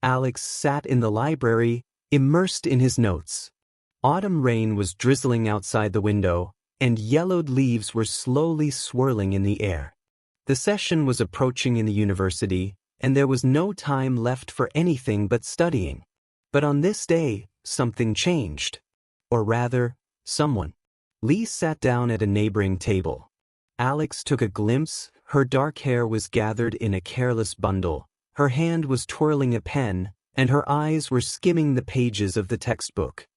Alex sat in the library, immersed in his notes. Autumn rain was drizzling outside the window, and yellowed leaves were slowly swirling in the air. The session was approaching in the university, and there was no time left for anything but studying. But on this day, something changed. Or rather, someone. Lee sat down at a neighboring table. Alex took a glimpse. Her dark hair was gathered in a careless bundle. Her hand was twirling a pen, and her eyes were skimming the pages of the textbook.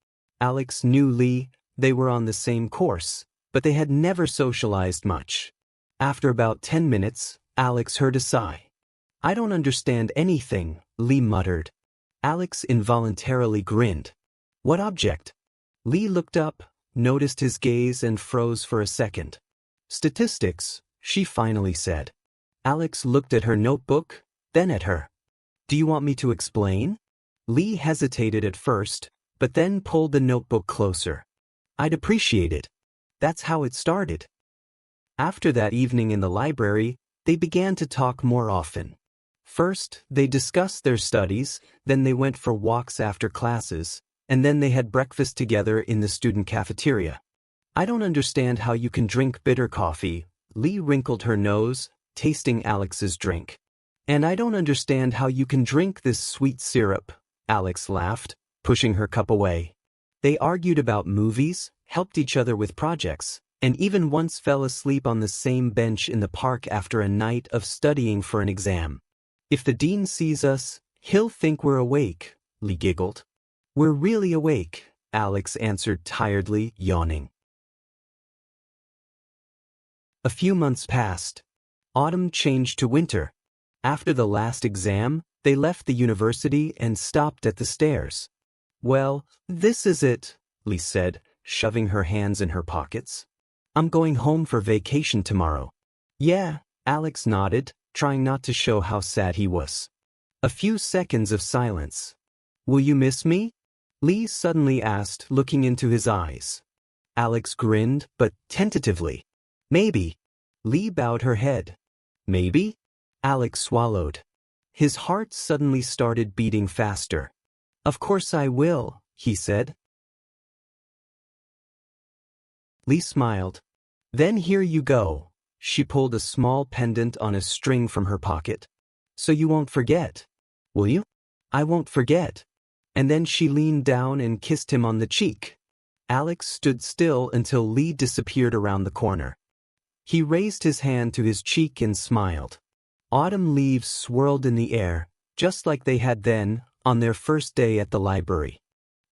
Alex knew Lee. They were on the same course, but they had never socialized much. After about 10 minutes, Alex heard a sigh. "I don't understand anything," Lee muttered. Alex involuntarily grinned. "What object?" Lee looked up, noticed his gaze, and froze for a second. "Statistics," she finally said. Alex looked at her notebook, then at her. "Do you want me to explain?" Lee hesitated at first, but then pulled the notebook closer. "I'd appreciate it." That's how it started. After that evening in the library, they began to talk more often. First, they discussed their studies, then they went for walks after classes, and then they had breakfast together in the student cafeteria. "I don't understand how you can drink bitter coffee," Lee wrinkled her nose, tasting Alex's drink. "And I don't understand how you can drink this sweet syrup," Alex laughed, pushing her cup away. They argued about movies, helped each other with projects, and even once fell asleep on the same bench in the park after a night of studying for an exam. "If the dean sees us, he'll think we're awake," Lee giggled. "We're really awake," Alex answered tiredly, yawning. A few months passed. Autumn changed to winter. After the last exam, they left the university and stopped at the stairs. "Well, this is it," Lee said, shoving her hands in her pockets. "I'm going home for vacation tomorrow." "Yeah," Alex nodded, trying not to show how sad he was. A few seconds of silence. "Will you miss me?" Lee suddenly asked, looking into his eyes. Alex grinned, but tentatively. "Maybe." Lee bowed her head. "Maybe?" Alex swallowed. His heart suddenly started beating faster. "Of course I will," he said. Lee smiled. "Then here you go." She pulled a small pendant on a string from her pocket. "So you won't forget, will you?" "I won't forget." And then she leaned down and kissed him on the cheek. Alex stood still until Lee disappeared around the corner. He raised his hand to his cheek and smiled. Autumn leaves swirled in the air, just like they had then, on their first day at the library.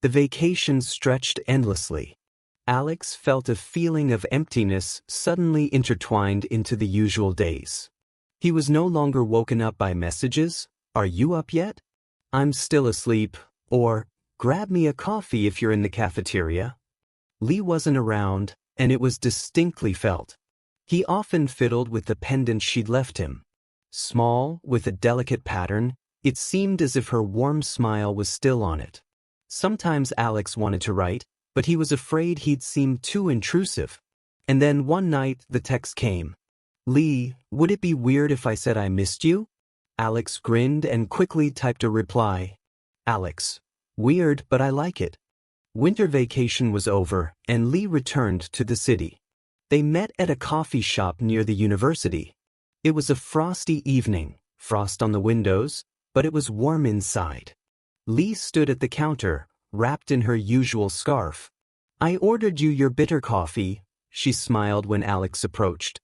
The vacation stretched endlessly. Alex felt a feeling of emptiness suddenly intertwined into the usual days. He was no longer woken up by messages, "Are you up yet?" "I'm still asleep," or "Grab me a coffee if you're in the cafeteria." Lee wasn't around, and it was distinctly felt. He often fiddled with the pendant she'd left him. Small, with a delicate pattern, it seemed as if her warm smile was still on it. Sometimes Alex wanted to write, but he was afraid he'd seem too intrusive. And then one night the text came. "Lee, would it be weird if I said I missed you?" Alex grinned and quickly typed a reply. "Alex, weird, but I like it." Winter vacation was over, and Lee returned to the city. They met at a coffee shop near the university. It was a frosty evening, frost on the windows, but it was warm inside. Lee stood at the counter, wrapped in her usual scarf. "I ordered you your bitter coffee," she smiled when Alex approached.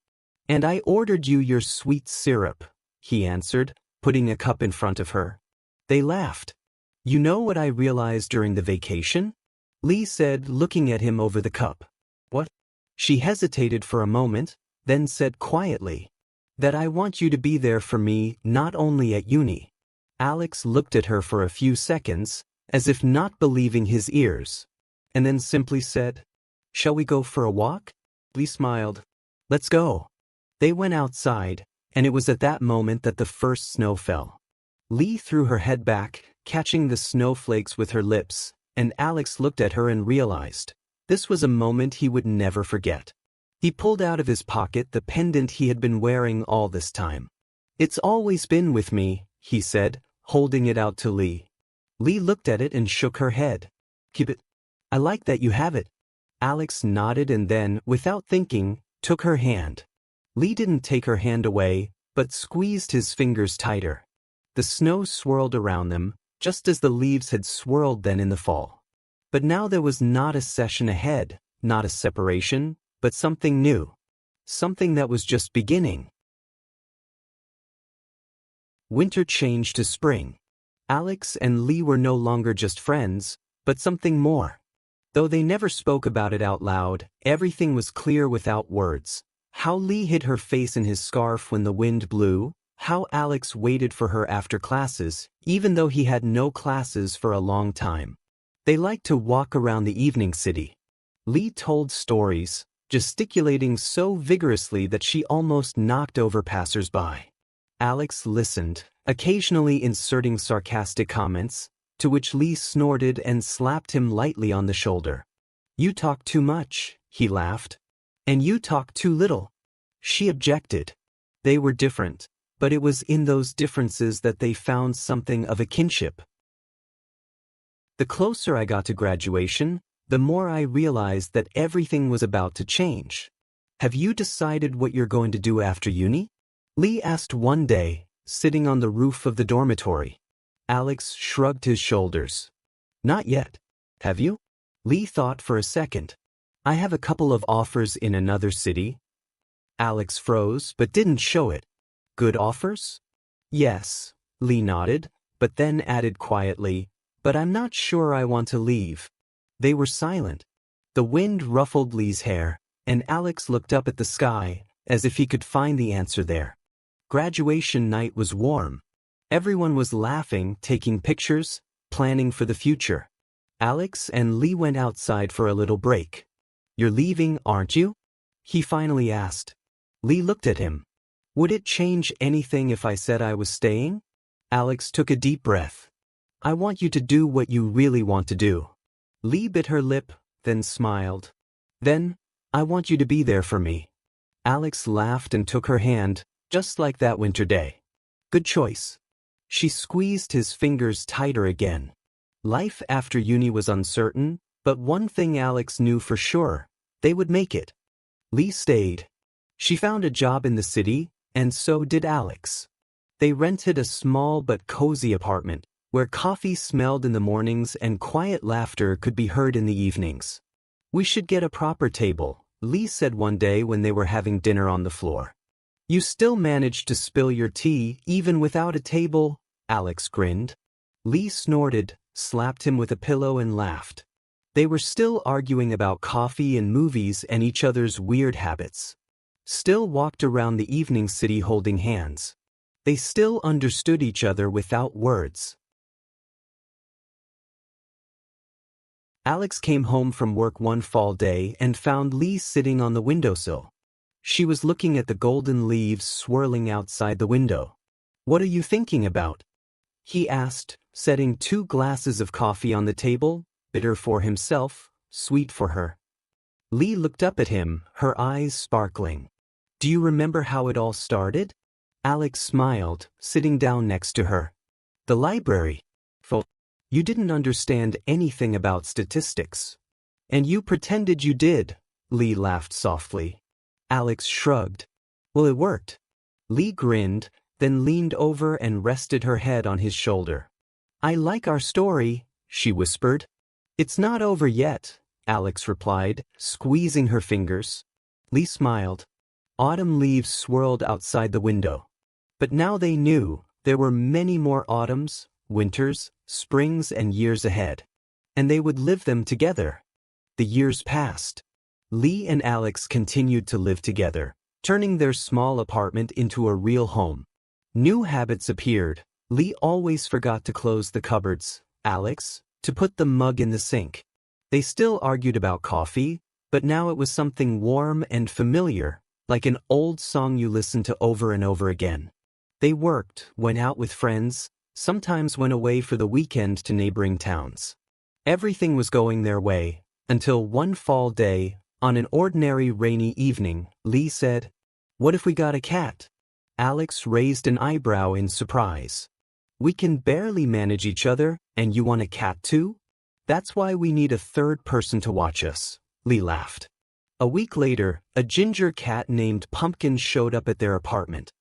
"And I ordered you your sweet syrup," he answered, putting a cup in front of her. They laughed. "You know what I realized during the vacation?" Lee said, looking at him over the cup. "What?" She hesitated for a moment, then said quietly, "That I want you to be there for me, not only at uni." Alex looked at her for a few seconds, as if not believing his ears, and then simply said, "Shall we go for a walk?" Lee smiled. "Let's go." They went outside, and it was at that moment that the first snow fell. Lee threw her head back, catching the snowflakes with her lips, and Alex looked at her and realized this was a moment he would never forget. He pulled out of his pocket the pendant he had been wearing all this time. "It's always been with me," he said, holding it out to Lee. Lee looked at it and shook her head. Keep it. I like that you have it. Alex nodded and then, without thinking, took her hand. Lee didn't take her hand away, but squeezed his fingers tighter. The snow swirled around them, just as the leaves had swirled then in the fall. But now there was not a session ahead, not a separation, but something new. Something that was just beginning. Winter changed to spring. Alex and Lee were no longer just friends, but something more. Though they never spoke about it out loud, everything was clear without words. How Lee hid her face in his scarf when the wind blew, how Alex waited for her after classes, even though he had no classes for a long time. They liked to walk around the evening city. Lee told stories, gesticulating so vigorously that she almost knocked over passers-by. Alex listened, occasionally inserting sarcastic comments, to which Lee snorted and slapped him lightly on the shoulder. You talk too much, he laughed. And you talk too little. She objected. They were different, but it was in those differences that they found something of a kinship. The closer I got to graduation, the more I realized that everything was about to change. Have you decided what you're going to do after uni? Lee asked one day, sitting on the roof of the dormitory. Alex shrugged his shoulders. Not yet. Have you? Lee thought for a second. I have a couple of offers in another city. Alex froze but didn't show it. Good offers? Yes, Lee nodded, but then added quietly, but I'm not sure I want to leave. They were silent. The wind ruffled Lee's hair, and Alex looked up at the sky, as if he could find the answer there. Graduation night was warm. Everyone was laughing, taking pictures, planning for the future. Alex and Lee went outside for a little break. You're leaving, aren't you? He finally asked. Lee looked at him. Would it change anything if I said I was staying? Alex took a deep breath. I want you to do what you really want to do. Lee bit her lip, then smiled. Then, I want you to be there for me. Alex laughed and took her hand, just like that winter day. Good choice. She squeezed his fingers tighter again. Life after uni was uncertain, but one thing Alex knew for sure, they would make it. Lee stayed. She found a job in the city, and so did Alex. They rented a small but cozy apartment, where coffee smelled in the mornings and quiet laughter could be heard in the evenings. We should get a proper table, Lee said one day when they were having dinner on the floor. You still managed to spill your tea even without a table, Alex grinned. Lee snorted, slapped him with a pillow and laughed. They were still arguing about coffee and movies and each other's weird habits. Still walked around the evening city holding hands. They still understood each other without words. Alex came home from work one fall day and found Lee sitting on the windowsill. She was looking at the golden leaves swirling outside the window. What are you thinking about? He asked, setting 2 glasses of coffee on the table, bitter for himself, sweet for her. Lee looked up at him, her eyes sparkling. Do you remember how it all started? Alex smiled, sitting down next to her. The library. You didn't understand anything about statistics. And you pretended you did, Lee laughed softly. Alex shrugged. Well, it worked. Lee grinned, then leaned over and rested her head on his shoulder. I like our story, she whispered. It's not over yet, Alex replied, squeezing her fingers. Lee smiled. Autumn leaves swirled outside the window. But now they knew there were many more autumns, winters, springs and years ahead. And they would live them together. The years passed. Lee and Alex continued to live together, turning their small apartment into a real home. New habits appeared. Lee always forgot to close the cupboards. Alex, to put the mug in the sink. They still argued about coffee, but now it was something warm and familiar, like an old song you listened to over and over again. They worked, went out with friends, sometimes went away for the weekend to neighboring towns. Everything was going their way, until one fall day, on an ordinary rainy evening, Lee said, What if we got a cat? Alex raised an eyebrow in surprise. We can barely manage each other, and you want a cat too? That's why we need a third person to watch us, Lee laughed. A week later, a ginger cat named Pumpkin showed up at their apartment.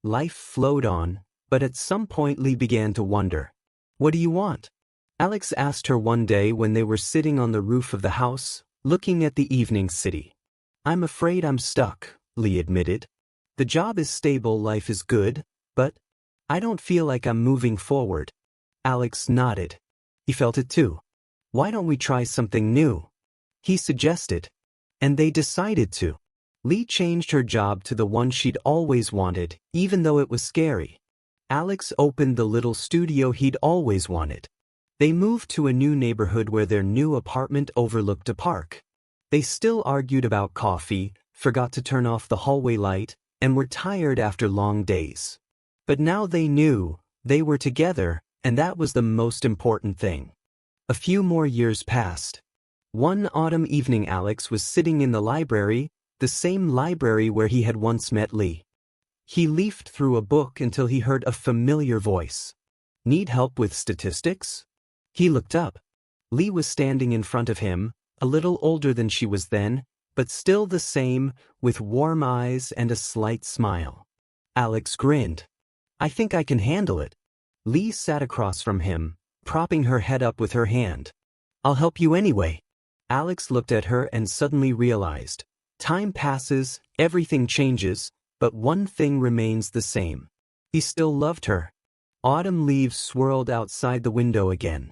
Life flowed on, but at some point Lee began to wonder. What do you want? Alex asked her one day when they were sitting on the roof of the house, looking at the evening city. I'm afraid I'm stuck, Lee admitted. The job is stable, life is good, but I don't feel like I'm moving forward. Alex nodded. He felt it too. Why don't we try something new? He suggested. And they decided to. Lee changed her job to the one she'd always wanted, even though it was scary. Alex opened the little studio he'd always wanted. They moved to a new neighborhood where their new apartment overlooked a park. They still argued about coffee, forgot to turn off the hallway light, and were tired after long days. But now they knew, they were together, and that was the most important thing. A few more years passed. One autumn evening Alex was sitting in the library, the same library where he had once met Lee. He leafed through a book until he heard a familiar voice. Need help with statistics? He looked up. Lee was standing in front of him, a little older than she was then, but still the same, with warm eyes and a slight smile. Alex grinned. I think I can handle it. Lee sat across from him, propping her head up with her hand. I'll help you anyway. Alex looked at her and suddenly realized. Time passes, everything changes, but one thing remains the same. He still loved her. Autumn leaves swirled outside the window again.